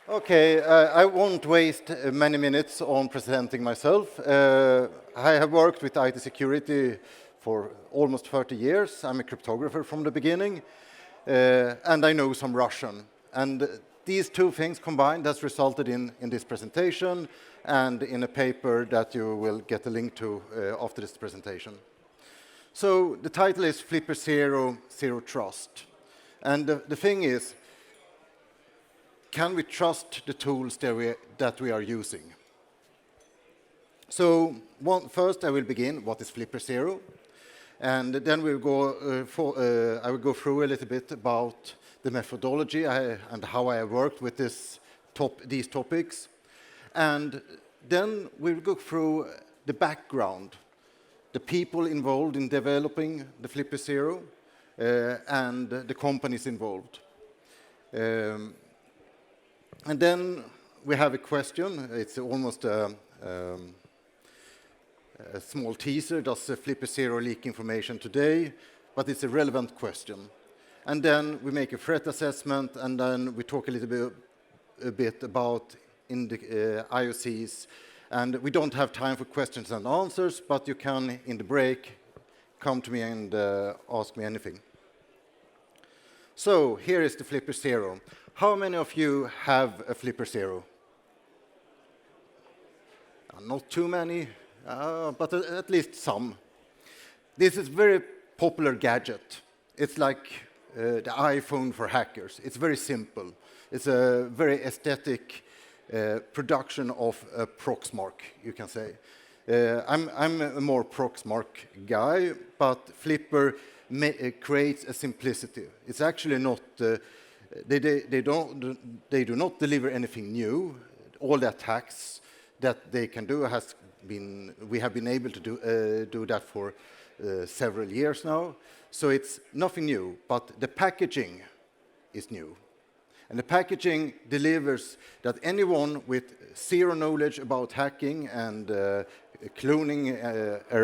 Okay, I won't waste many minutes on presenting myself. I have worked with IT security for almost 30 years. I'm a cryptographer from the beginning, and I know some Russian. And these two things combined has resulted in this presentation and in a paper that you will get a link to after this presentation. So the title is Flipper Zero, Zero Trust. And the thing is, can we trust the tools that we are using? So first I will begin, what is Flipper Zero? And then I will go through a little bit about the methodology and how I have worked with these topics. And then we'll go through the background, the people involved in developing the Flipper Zero, and the companies involved. And then we have a question. It's almost a small teaser. Does the Flipper Zero leak information today? But it's a relevant question. And then we make a threat assessment, and then we talk a bit about in the IOCs. And we don't have time for questions and answers, but you can, in the break, come to me and ask me anything. So here is the Flipper Zero. How many of you have a Flipper Zero? Not too many, but at least some. This is a very popular gadget. It's like the iPhone for hackers. It's very simple. It's a very aesthetic production of a Proxmark, you can say. I'm a more Proxmark guy, but Flipper creates a simplicity. It's actually not... They do not deliver anything new. All the attacks that they can do we have been able to do that for several years now. So it's nothing new, but the packaging is new. And the packaging delivers that anyone with zero knowledge about hacking and cloning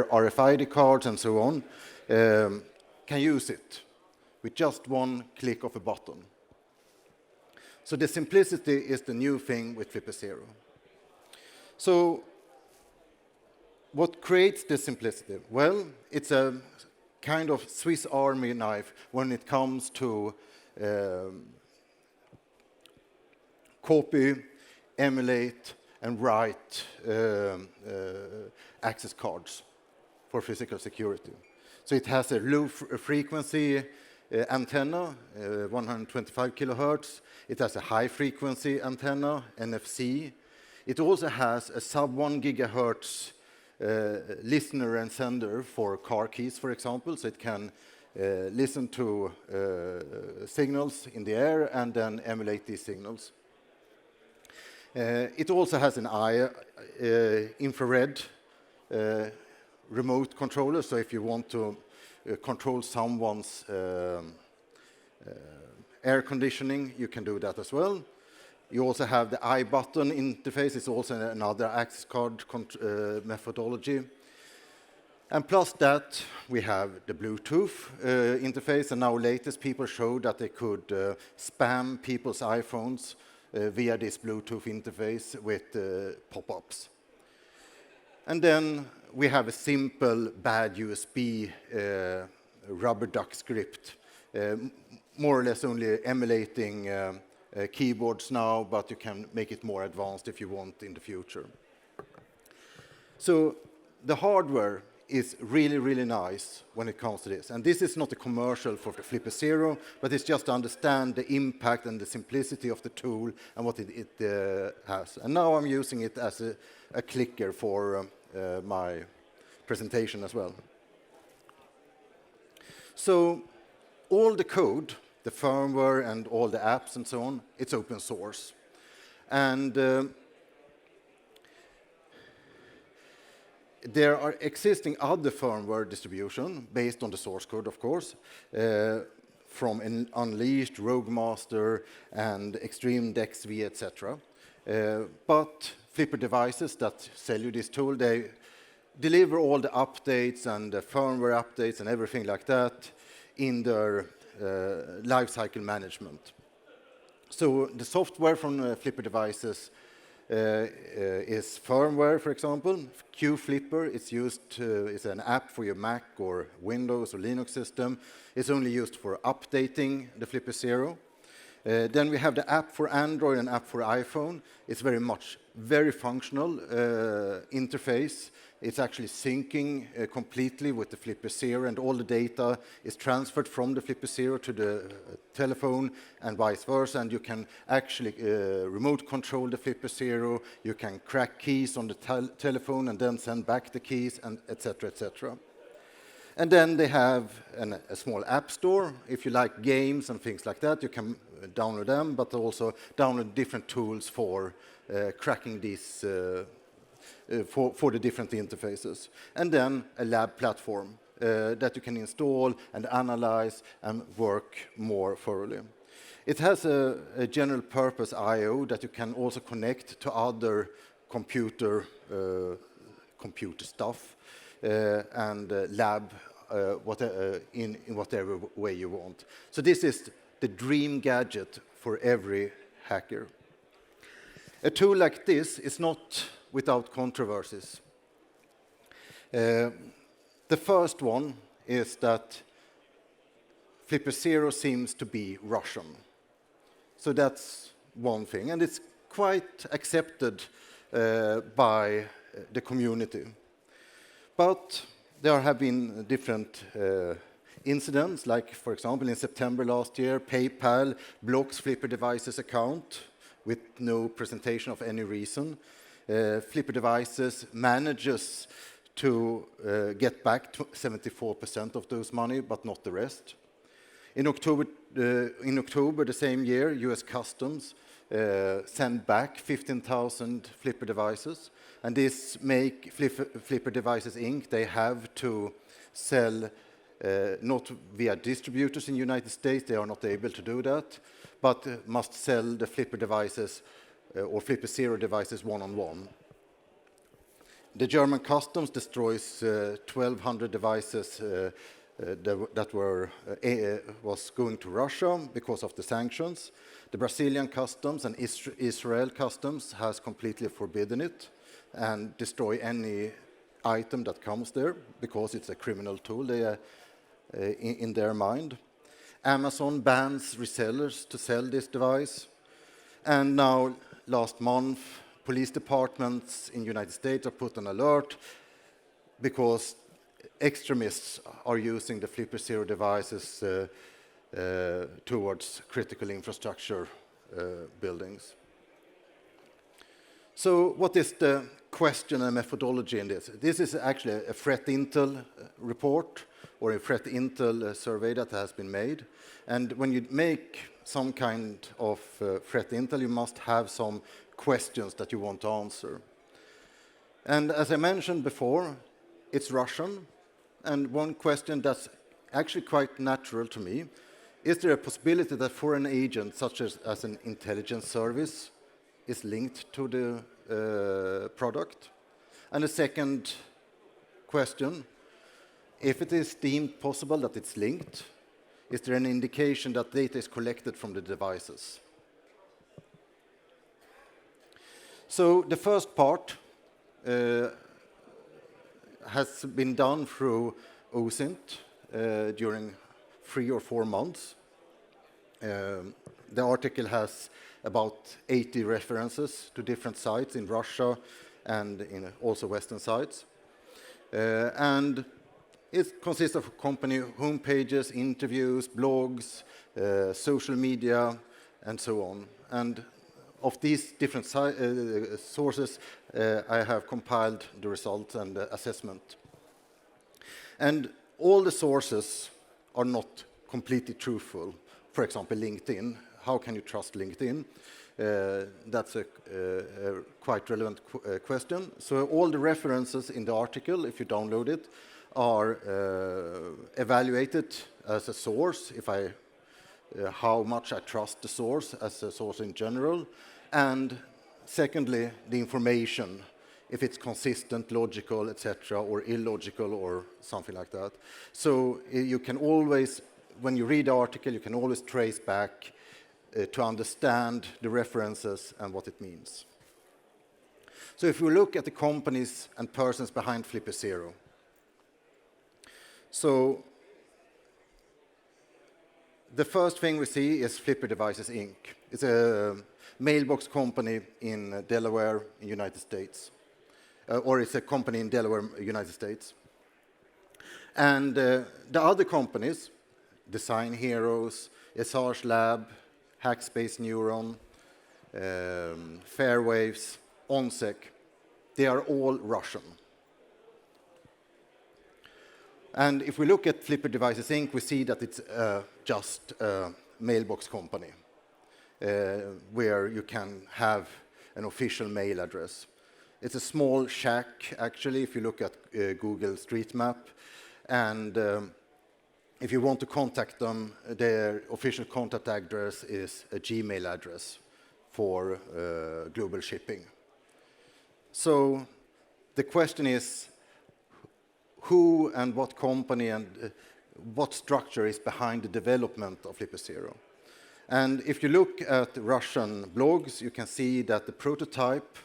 RFID cards and so on can use it with just one click of a button. So the simplicity is the new thing with Flipper Zero. So what creates this simplicity? Well, it's a kind of Swiss Army knife when it comes to copy, emulate, and write access cards for physical security. So it has a low frequency antenna, 125 kilohertz. It has a high frequency antenna, NFC. It also has a sub 1 gigahertz listener and sender for car keys, for example, so it can listen to signals in the air and then emulate these signals. It also has an infrared remote controller, so if you want to control someone's air conditioning, you can do that as well. You also have the I button interface. It's also another access card methodology. And plus that, we have the Bluetooth interface, and now latest people showed that they could spam people's iPhones via this Bluetooth interface with pop-ups. And then we have a simple bad USB rubber duck script, more or less only emulating keyboards now, but you can make it more advanced if you want in the future. So the hardware is really, really nice when it comes to this. And this is not a commercial for the Flipper Zero, but it's just to understand the impact and the simplicity of the tool and what it has. And now I'm using it as a clicker for my presentation as well. So all the code, the firmware and all the apps and so on, it's open source. And there are existing other firmware distribution based on the source code, of course, from Unleashed, Roguemaster, and Extreme DexV, etc. But Flipper devices that sell you this tool, they deliver all the updates and the firmware updates and everything like that in their lifecycle management. So the software from Flipper devices is firmware, for example. Q-Flipper, it's an app for your Mac or Windows or Linux system. It's only used for updating the Flipper Zero. Then we have the app for Android and app for iPhone. It's very functional interface. It's actually syncing completely with the Flipper Zero, and all the data is transferred from the Flipper Zero to the telephone and vice versa, and you can actually remote control the Flipper Zero. You can crack keys on the telephone and then send back the keys, and etc., etc. And then they have a small app store. If you like games and things like that, you can download them, but also download different tools for cracking these for the different interfaces. And then a lab platform that you can install and analyze and work more thoroughly. It has a general purpose I/O that you can also connect to other computer stuff and lab in whatever way you want. So this is the dream gadget for every hacker. A tool like this is not without controversies. The first one is that Flipper Zero seems to be Russian. So that's one thing, and it's quite accepted by the community. But there have been different incidents, like, for example, in September last year, PayPal blocks Flipper Devices account with no presentation of any reason. Flipper Devices manages to get back 74% of those money, but not the rest. In October the same year, US Customs sent back 15,000 Flipper devices, and this make Flipper Devices Inc. They have to sell not via distributors in the United States. They are not able to do that, but must sell the Flipper devices or Flipper Zero devices one-on-one. The German Customs destroys 1,200 devices that was going to Russia because of the sanctions. The Brazilian Customs and Israel Customs has completely forbidden it and destroy any item that comes there because it's a criminal tool in their mind. Amazon bans resellers to sell this device. And now, last month, police departments in the United States are put on alert because extremists are using the Flipper Zero devices towards critical infrastructure buildings. So what is the question and methodology in this? This is actually a threat intel report or a threat intel survey that has been made. And when you make some kind of threat intel, you must have some questions that you want to answer. And as I mentioned before, it's Russian. And one question that's actually quite natural to me, is there a possibility that foreign agent, such as an intelligence service, is linked to the product? And the second question, if it is deemed possible that it's linked, is there an indication that data is collected from the devices? So the first part has been done through OSINT during 3 or 4 months. The article has about 80 references to different sites in Russia and in also Western sites. And it consists of company homepages, interviews, blogs, social media, and so on. And of these different sources, I have compiled the results and the assessment. And all the sources are not completely truthful. For example, LinkedIn. How can you trust LinkedIn? That's a quite relevant question. So all the references in the article, if you download it, are evaluated as a source, how much I trust the source as a source in general, and secondly, the information, if it's consistent, logical, etc., or illogical, or something like that. So you can always, when you read the article, you can always trace back to understand the references and what it means. So if we look at the companies and persons behind Flipper Zero, so the first thing we see is Flipper Devices, Inc. It's a mailbox company in Delaware, in United States. Or it's a company in Delaware, United States. And the other companies, Design Heroes, Esage Lab, Hackspace Neuron, Fairwaves, OnSec, they are all Russian. And if we look at Flipper Devices, Inc., we see that it's just a mailbox company where you can have an official mail address. It's a small shack, actually, if you look at Google Street Map. And if you want to contact them, their official contact address is a Gmail address for global shipping. So the question is, who and what company and what structure is behind the development of Flipper Zero? And if you look at Russian blogs, you can see that the prototype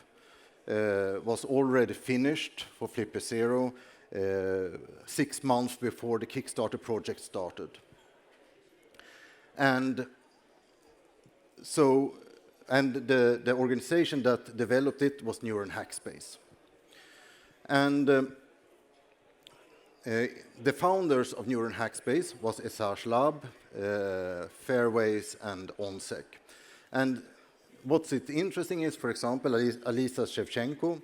was already finished for Flipper Zero 6 months before the Kickstarter project started. And so, the organization that developed it was Neuron Hackspace. And the founders of Neuron Hackspace was Esage Lab, Fairways, and OnSec. And what's interesting is, for example, Alisa Shevchenko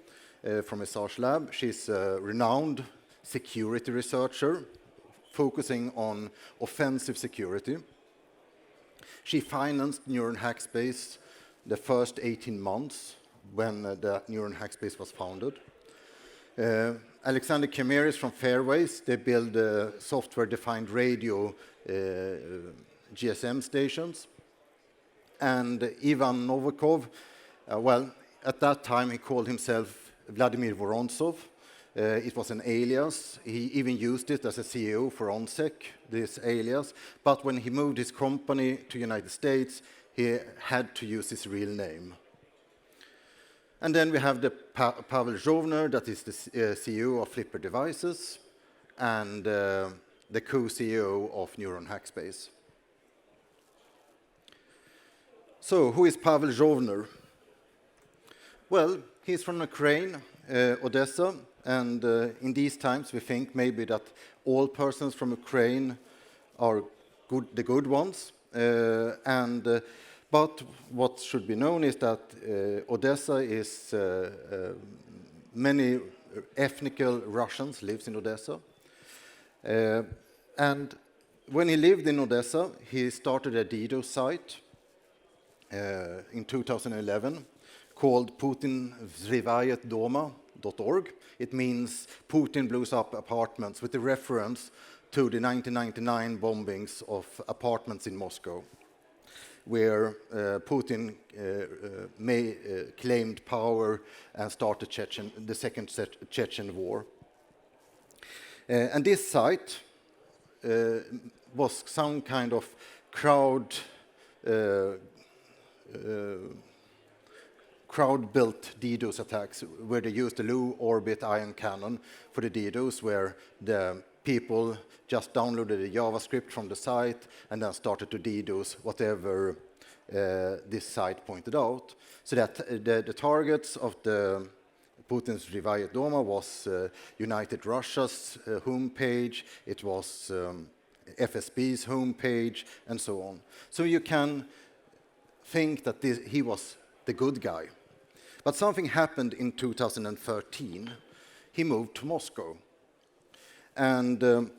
from Esage Lab. She's a renowned security researcher focusing on offensive security. She financed Neuron Hackspace the first 18 months when the Neuron Hackspace was founded. Alexander Kemeris from Fairways, they build software-defined radio GSM stations. And Ivan Novikov, well, at that time he called himself Vladimir Vorontsov. It was an alias. He even used it as a CEO for OnSec, this alias. But when he moved his company to the United States, he had to use his real name. And then we have the Pavel Zhovner, that is the CEO of Flipper Devices, and the co-CEO of Neuron Hackspace. So, who is Pavel Zhovner? Well, he's from Ukraine, Odessa, and in these times we think maybe that all persons from Ukraine are the good ones. But what should be known is that Odessa is many ethnical Russians lives in Odessa. And when he lived in Odessa, he started a DDoS site in 2011 called putinvzrivayetdoma.org. It means Putin blows up apartments, with a reference to the 1999 bombings of apartments in Moscow, where Putin claimed power and started the second Chechen war. And this site was some kind of crowd-built DDoS attacks, where they used the low orbit ion cannon for the DDoS, where the people just downloaded the JavaScript from the site and then started to DDoS whatever this site pointed out. So that the targets of the Putin's Rivayet-Doma was United Russia's homepage, it was FSB's homepage, and so on. So you can think that he was the good guy. But something happened in 2013. He moved to Moscow. And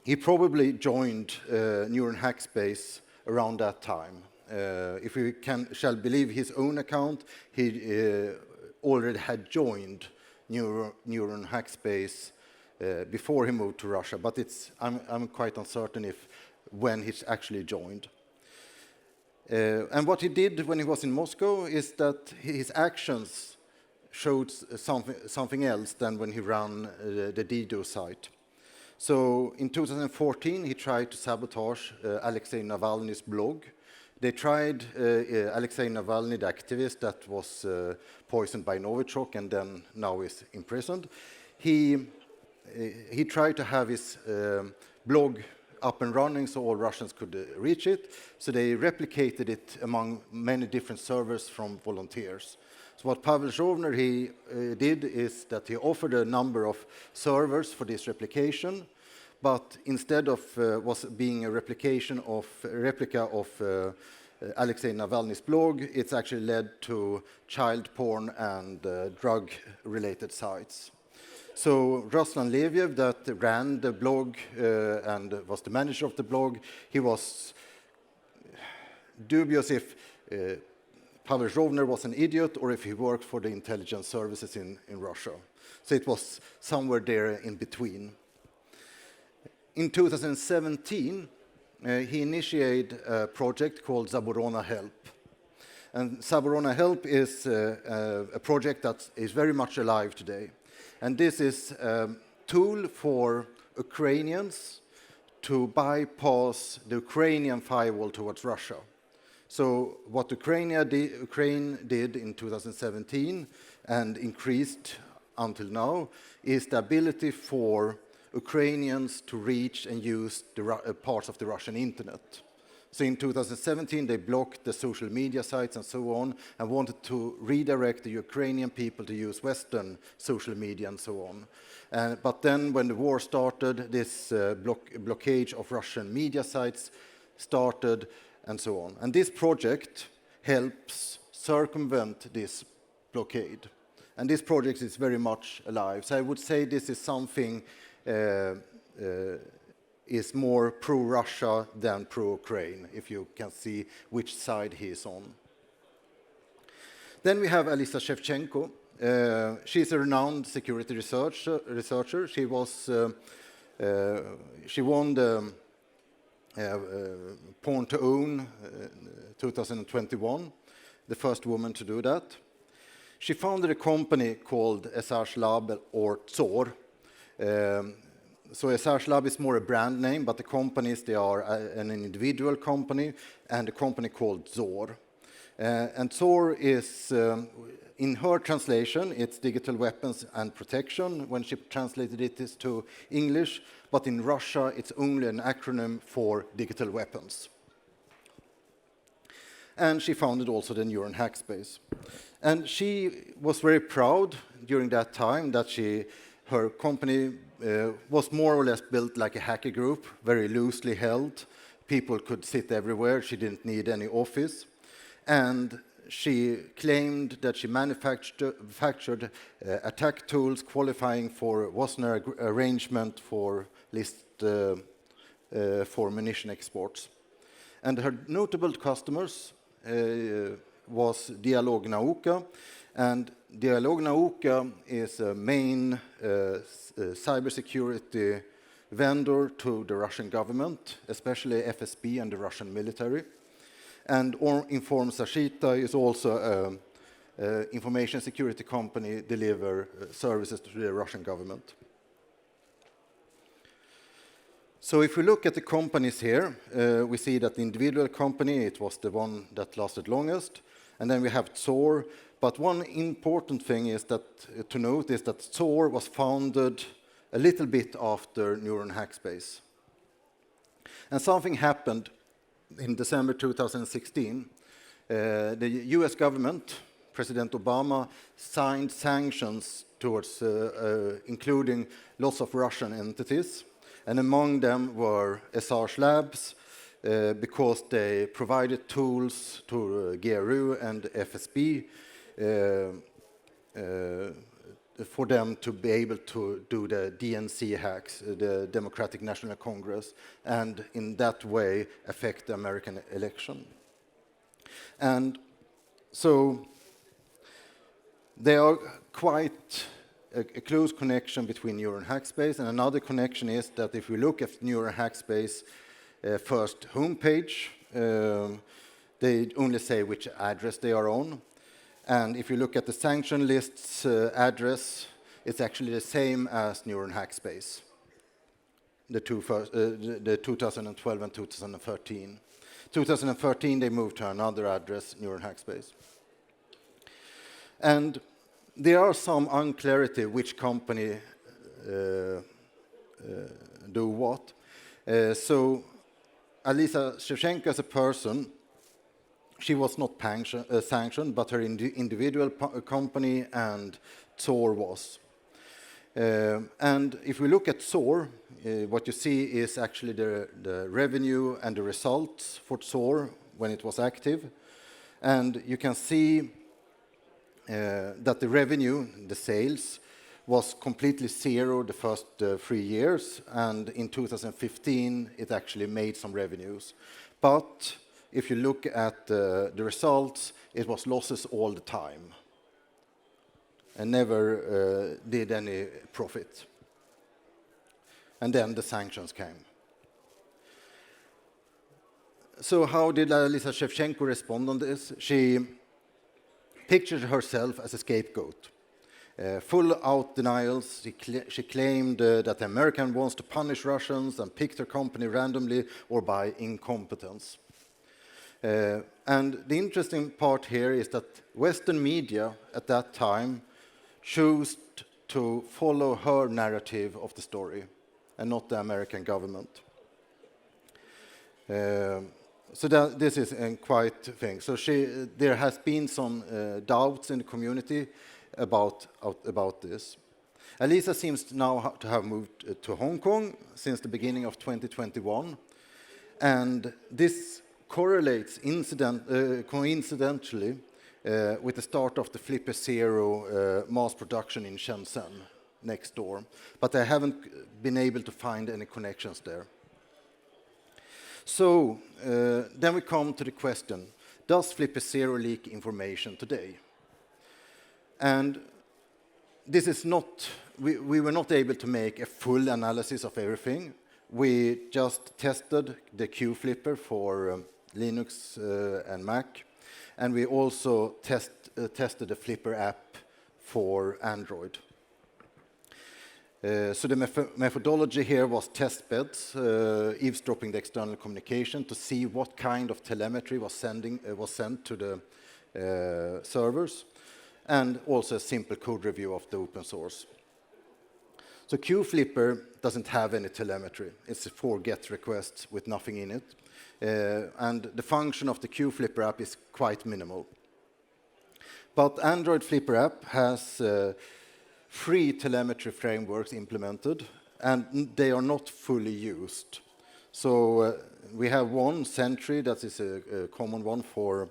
he probably joined Neuron Hackspace around that time. If we shall believe his own account, he already had joined Neuron Hackspace before he moved to Russia. But I'm quite uncertain when he actually joined. And what he did when he was in Moscow is that his actions showed something else than when he ran the DDoS site. So in 2014, he tried to sabotage Alexei Navalny's blog They tried Alexei Navalny, the activist that was poisoned by Novichok and then now is imprisoned. He tried to have his blog up and running so all Russians could reach it. So they replicated it among many different servers from volunteers. So what Pavel Zhovner did is that he offered a number of servers for this replication, but instead of was being a replica of Alexei Navalny's blog, it's actually led to child porn and drug-related sites. So Ruslan Leviev, that ran the blog and was the manager of the blog, he was dubious if Pavel Zhovner was an idiot or if he worked for the intelligence services in Russia. So it was somewhere there in between. In 2017, he initiated a project called Zaborona Help. And Zaborona Help is a project that is very much alive today. And this is a tool for Ukrainians to bypass the Ukrainian firewall towards Russia. So what Ukraine did in 2017 and increased until now is the ability for Ukrainians to reach and use the parts of the Russian internet. So in 2017, they blocked the social media sites and so on, and wanted to redirect the Ukrainian people to use Western social media and so on. But then when the war started, this blockage of Russian media sites started and so on. And this project helps circumvent this blockade. And this project is very much alive. So I would say this is something is more pro-Russia than pro-Ukraine, if you can see which side he is on. Then we have Alisa Shevchenko. She's a renowned security researcher. She won the Porn to Own 2021, the first woman to do that. She founded a company called SR's Lab, or TSOR. So SR's Lab is more a brand name, but the companies, they are an individual company and a company called ZOR. And ZOR is, in her translation, it's digital weapons and protection. When she translated it to English, but in Russia, it's only an acronym for digital weapons. And she founded also the Neuron Hackspace. And she was very proud during that time that her company was more or less built like a hacker group, very loosely held. People could sit everywhere. She didn't need any office. And she claimed that she manufactured attack tools qualifying for Wasner arrangement for list for munition exports. And her notable customers was Dialog Nauka, and Dialog Nauka is a main cybersecurity vendor to the Russian government, especially FSB and the Russian military. And Inform Sashita is also an information security company deliver services to the Russian government. So if we look at the companies here, we see that the individual company, it was the one that lasted longest. And then we have TSOR. But one important thing is that to note is that TSOR was founded a little bit after Neuron Hackspace. And something happened in December 2016. The US government, President Obama, signed sanctions towards including lots of Russian entities. And among them were SR's Labs, because they provided tools to GRU and FSB for them to be able to do the DNC hacks, the Democratic National Congress, and in that way affect the American election. And so there are quite a close connection between Neuron Hackspace, and another connection is that if we look at Neuron Hackspace first homepage, they only say which address they are on. And if you look at the sanction list's address, it's actually the same as Neuron Hackspace, the 2012 and 2013. 2013, they moved to another address, Neuron Hackspace. And there are some unclarity which company do what. So Alisa Shevchenko as a person, she was not sanctioned, but her individual company and Tor was. And if we look at Tor, what you see is actually the revenue and the results for Tor when it was active. And you can see that the revenue, the sales, was completely zero the first 3 years, and in 2015 it actually made some revenues. But if you look at the results, it was losses all the time and never did any profit. And then the sanctions came. So how did Alisa Shevchenko respond on this? She pictured herself as a scapegoat. Full out denials, she claimed that the American wants to punish Russians and picked her company randomly or by incompetence. And the interesting part here is that Western media at that time chose to follow her narrative of the story and not the American government. So this is a quite thing. So there has been some doubts in the community about this. Alisa seems now to have moved to Hong Kong since the beginning of 2021, and this correlates coincidentally with the start of the Flipper Zero mass production in Shenzhen next door, but I haven't been able to find any connections there. So then we come to the question, does Flipper Zero leak information today? And this is not, we were not able to make a full analysis of everything. We just tested the Q-Flipper for Linux and Mac, and we also tested the Flipper app for Android. So the methodology here was test beds, eavesdropping the external communication to see what kind of telemetry was sent to the servers, and also a simple code review of the open source. So Q-Flipper doesn't have any telemetry. It's 4 GET requests with nothing in it. And the function of the Q-Flipper app is quite minimal. But Android Flipper app has 3 telemetry frameworks implemented, and they are not fully used. So we have one, Sentry, that is a common one for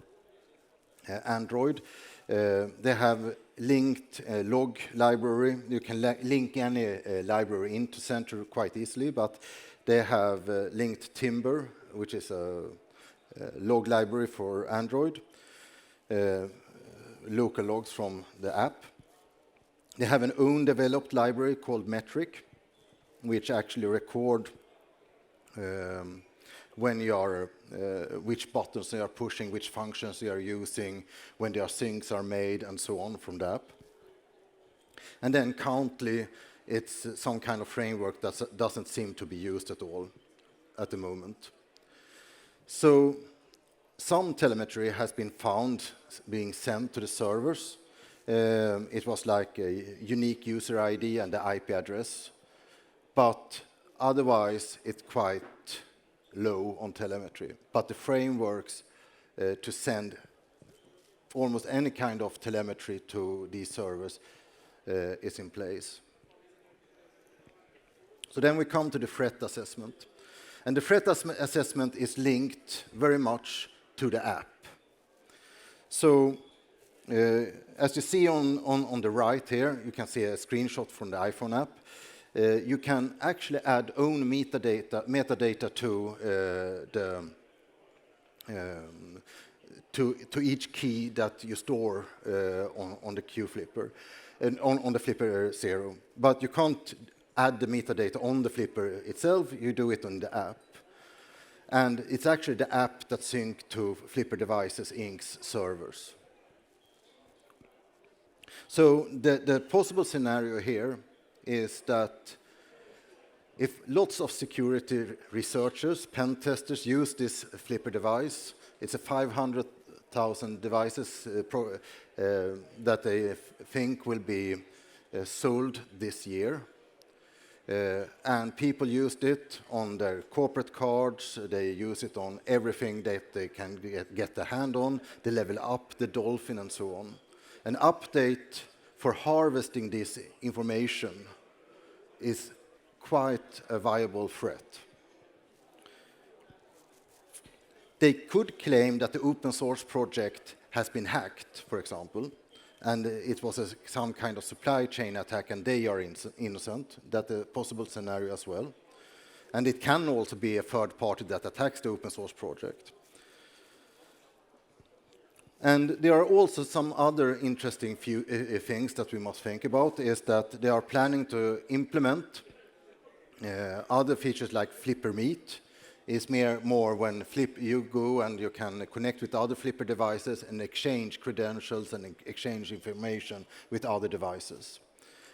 Android. They have linked log library. You can link any library into Sentry quite easily, but they have linked Timber, which is a log library for Android, local logs from the app. They have an own developed library called Metric, which actually record when you are, which buttons they are pushing, which functions they are using, when their syncs are made, and so on from the app. And then Countly, it's some kind of framework that doesn't seem to be used at all at the moment. So some telemetry has been found being sent to the servers. It was like a unique user ID and the IP address, but otherwise it's quite low on telemetry. But the frameworks to send almost any kind of telemetry to these servers is in place. So then we come to the threat assessment. And the threat assessment is linked very much to the app. So as you see on the right here, you can see a screenshot from the iPhone app. You can actually add own metadata to each key that you store on the Q-Flipper, and on the Flipper Zero. But you can't add the metadata on the Flipper itself, you do it on the app. And it's actually the app that syncs to Flipper Devices Inc.'s servers. So the possible scenario here is that if lots of security researchers, pen testers use this Flipper device, it's a 500,000 devices that they think will be sold this year. And people used it on their corporate cards, they use it on everything that they can get their hand on, they level up the Dolphin and so on. An update for harvesting this information is quite a viable threat. They could claim that the open source project has been hacked, for example, and it was some kind of supply chain attack and they are innocent. That's a possible scenario as well. And it can also be a third party that attacks the open source project. And there are also some other interesting things that we must think about, is that they are planning to implement other features like Flipper Meet. Is more when you go and you can connect with other Flipper devices and exchange credentials and exchange information with other devices.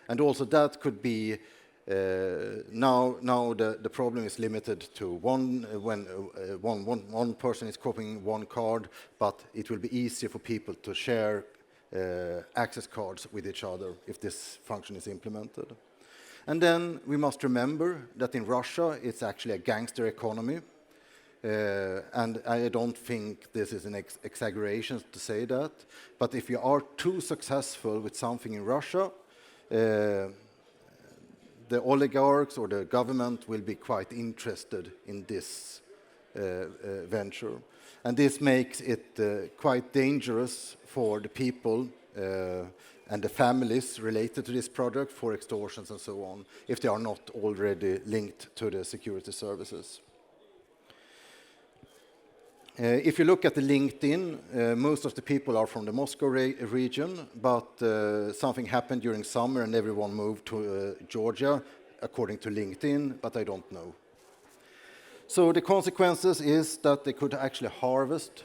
And also that could be, now the problem is limited to one person is copying one card, but it will be easier for people to share access cards with each other if this function is implemented. And then we must remember that in Russia, it's actually a gangster economy. And I don't think this is an exaggeration to say that. But if you are too successful with something in Russia, the oligarchs or the government will be quite interested in this venture. And this makes it quite dangerous for the people and the families related to this product for extortions and so on, if they are not already linked to the security services. If you look at the LinkedIn, most of the people are from the Moscow region, but something happened during summer and everyone moved to Georgia, according to LinkedIn, but I don't know. So the consequences is that they could actually harvest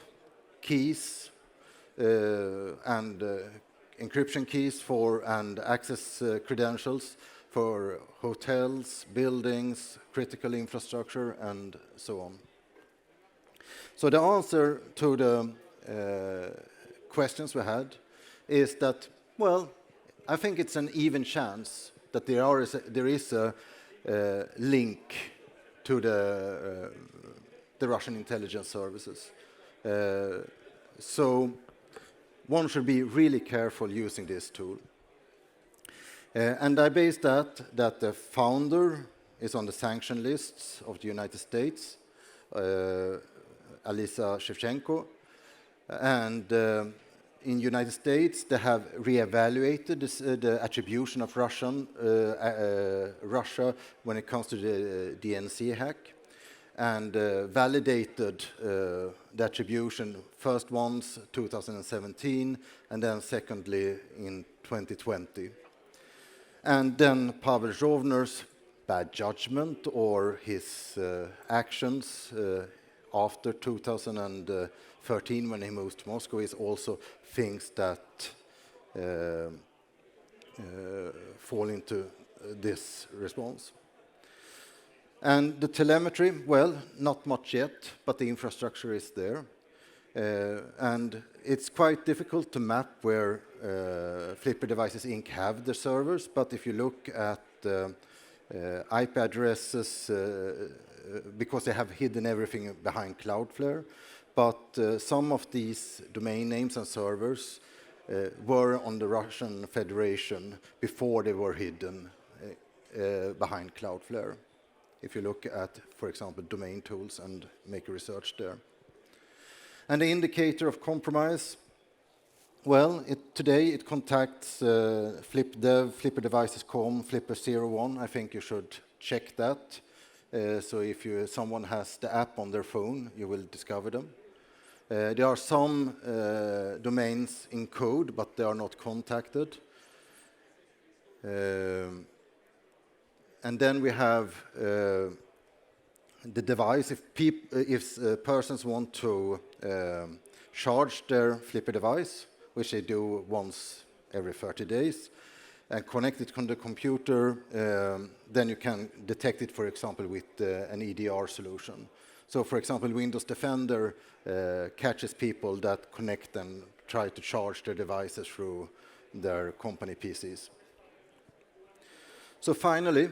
keys and encryption keys and access credentials for hotels, buildings, critical infrastructure, and so on. So the answer to the questions we had is that, well, I think it's an even chance that there is a link to the Russian intelligence services. So one should be really careful using this tool. And I base that the founder is on the sanction lists of the United States, Alisa Shevchenko, and in the United States they have reevaluated the attribution of Russia when it comes to the DNC hack, and validated the attribution first once 2017 and then secondly in 2020. And then Pavel Zhovner's bad judgment or his actions after 2013 when he moved to Moscow is also things that fall into this response. And the telemetry, well, not much yet, but the infrastructure is there. And it's quite difficult to map where Flipper Devices Inc. have the servers, but if you look at IP addresses, because they have hidden everything behind Cloudflare, but some of these domain names and servers were on the Russian Federation before they were hidden behind Cloudflare. If you look at, for example, domain tools and make a research there. And the indicator of compromise, well, today it contacts FlipDev, Flipper Devices.com, Flipper01. I think you should check that. So if someone has the app on their phone, you will discover them. There are some domains in code, but they are not contacted. And then we have the device. If persons want to charge their Flipper device, which they do once every 30 days, and connect it to the computer, then you can detect it, for example, with an EDR solution. So, for example, Windows Defender catches people that connect and try to charge their devices through their company PCs. So finally,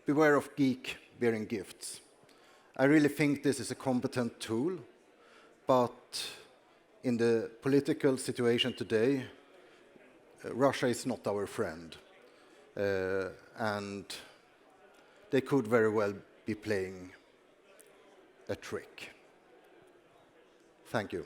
beware of geek bearing gifts. I really think this is a competent tool, but in the political situation today, Russia is not our friend. And they could very well be playing a trick. Thank you.